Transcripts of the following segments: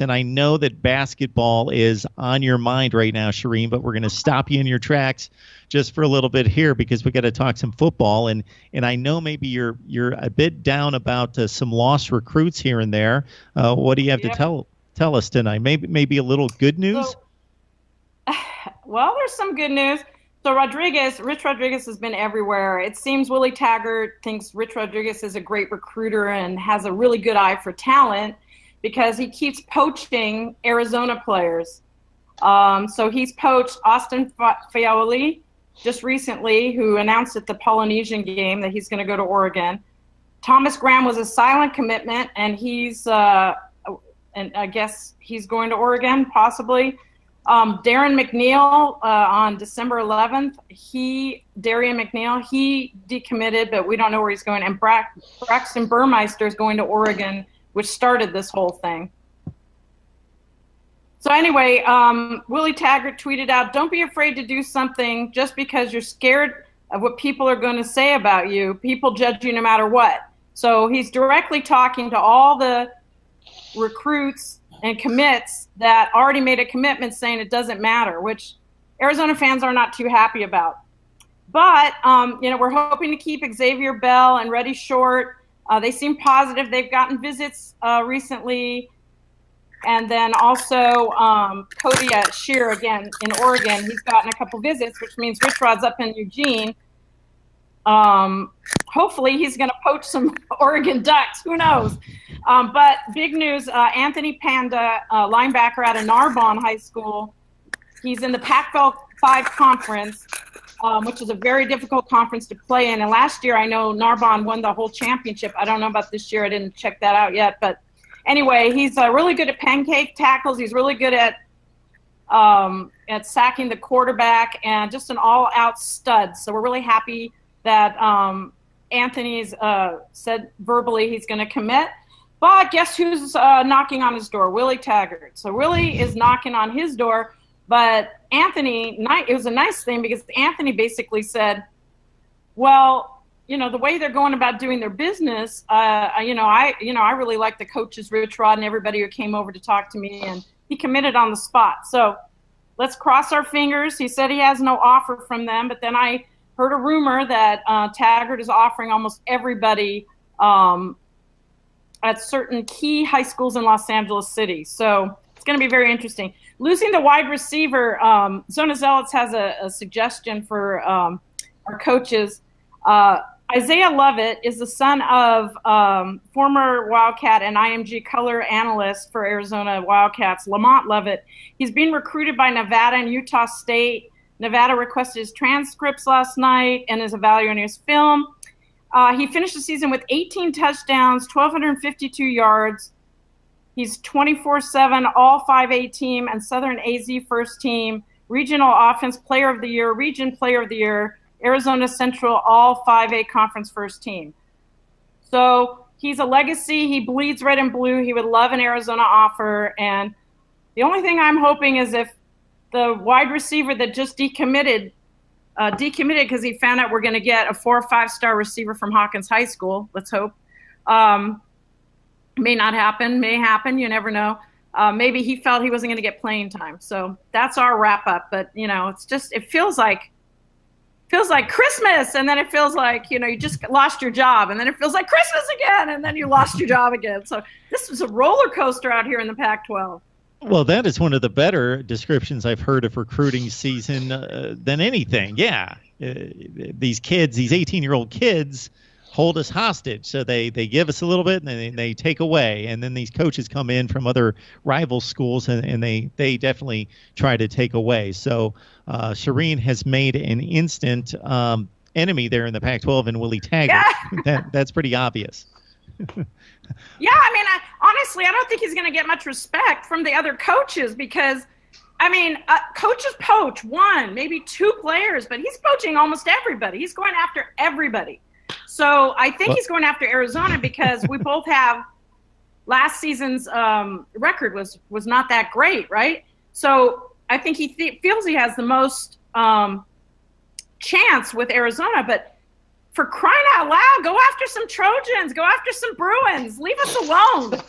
And I know that basketball is on your mind right now, Shireen, but we're going to stop you in your tracks just for a little bit here because we got to talk some football. And I know maybe you're a bit down about some lost recruits here and there. What do you have to tell us tonight? Maybe a little good news. So, well, there's some good news. So Rich Rodriguez has been everywhere. It seems Willie Taggart thinks Rich Rodriguez is a great recruiter and has a really good eye for talent because he keeps poaching Arizona players. So he's poached Austin Faolioli just recently, who announced at the Polynesian game that he's going to go to Oregon. Thomas Graham was a silent commitment, and and I guess he's going to Oregon, possibly. Darren McNeil on December 11th, he decommitted, but we don't know where he's going. And Braxton Burmeister is going to Oregon, which started this whole thing. So anyway, Willie Taggart tweeted out, "Don't be afraid to do something just because you're scared of what people are going to say about you. People judge you no matter what." So he's directly talking to all the recruits and commits that already made a commitment saying it doesn't matter, which Arizona fans are not too happy about. But, we're hoping to keep Xavier Bell and Reddy Short. They seem positive. They've gotten visits recently. And then also Cody Shear, again, in Oregon. He's gotten a couple visits, which means Rich Rod's up in Eugene. Hopefully he's going to poach some Oregon Ducks. Who knows? But big news, Anthony Panda, linebacker out of Narbonne High School. He's in the Pac-12 conference, which is a very difficult conference to play in. And last year, I know Narbonne won the whole championship. I don't know about this year. I didn't check that out yet. But anyway, he's really good at pancake tackles. He's really good at sacking the quarterback and just an all-out stud. So we're really happy that Anthony's said verbally he's going to commit. But guess who's knocking on his door? Willie Taggart. So Willie is knocking on his door. But Anthony, it was a nice thing because Anthony basically said, well, the way they're going about doing their business, I really like the coaches, Rich Rod, and everybody who came over to talk to me, and he committed on the spot. So let's cross our fingers. He said he has no offer from them, but then I heard a rumor that Taggart is offering almost everybody at certain key high schools in Los Angeles City. So it's going to be very interesting. Losing the wide receiver, Zona Zealots has a suggestion for our coaches. Isaiah Lovett is the son of former Wildcat and IMG color analyst for Arizona Wildcats, Lamont Lovett. He's being recruited by Nevada and Utah State. Nevada requested his transcripts last night and is evaluating his film. He finished the season with 18 touchdowns, 1,252 yards. He's 24/7 All 5A team and Southern AZ first team, Regional Offense Player of the Year, Region Player of the Year, Arizona Central All 5A Conference first team. So he's a legacy. He bleeds red and blue. He would love an Arizona offer. And the only thing I'm hoping is if the wide receiver that just decommitted because he found out we're going to get a 4 or 5-star receiver from Hawkins High School. Let's hope. May not happen. May happen. You never know. Maybe he felt he wasn't going to get playing time. So that's our wrap up. But it feels like Christmas, and then it feels like you just lost your job, and then it feels like Christmas again, and then you lost your job again. So this is a roller coaster out here in the Pac-12. Well, that is one of the better descriptions I've heard of recruiting season than anything. Yeah. These kids, these 18-year-old kids hold us hostage. So they give us a little bit and then they take away. And then these coaches come in from other rival schools and they definitely try to take away. So Shireen has made an instant enemy there in the Pac-12 in Willie Taggart. That's pretty obvious. Yeah, I mean, honestly, I don't think he's going to get much respect from the other coaches because, coaches poach one, maybe two players, but he's poaching almost everybody. He's going after everybody. So I think he's going after Arizona because we both have last season's record was not that great, right? So I think he feels he has the most chance with Arizona, but For crying out loud, go after some Trojans. Go after some Bruins. Leave us alone.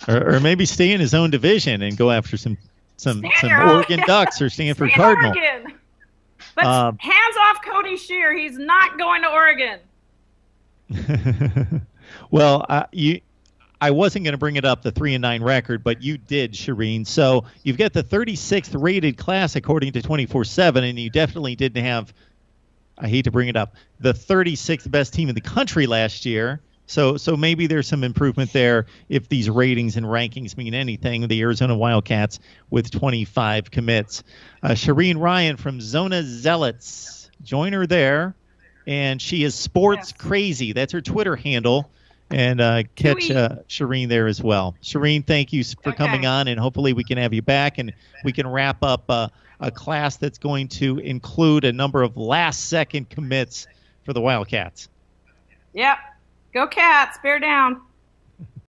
Or maybe stay in his own division and go after some Oregon Ducks or Stanford Cardinal. Oregon. But hands off Cody Shear. He's not going to Oregon. Well, I wasn't going to bring it up, the 3-9 record, but you did, Shireen. So you've got the 36th rated class according to 24/7, and you definitely didn't have, I hate to bring it up, the 36th best team in the country last year. So maybe there's some improvement there if these ratings and rankings mean anything. The Arizona Wildcats with 25 commits. Shireen Ryan from Zona Zealots. Join her there. And she is sports crazy. That's her Twitter handle. And catch Shireen there as well. Shireen, thank you for coming on, and hopefully we can have you back and we can wrap up a class that's going to include a number of last-second commits for the Wildcats. Yep. Go Cats. Bear down.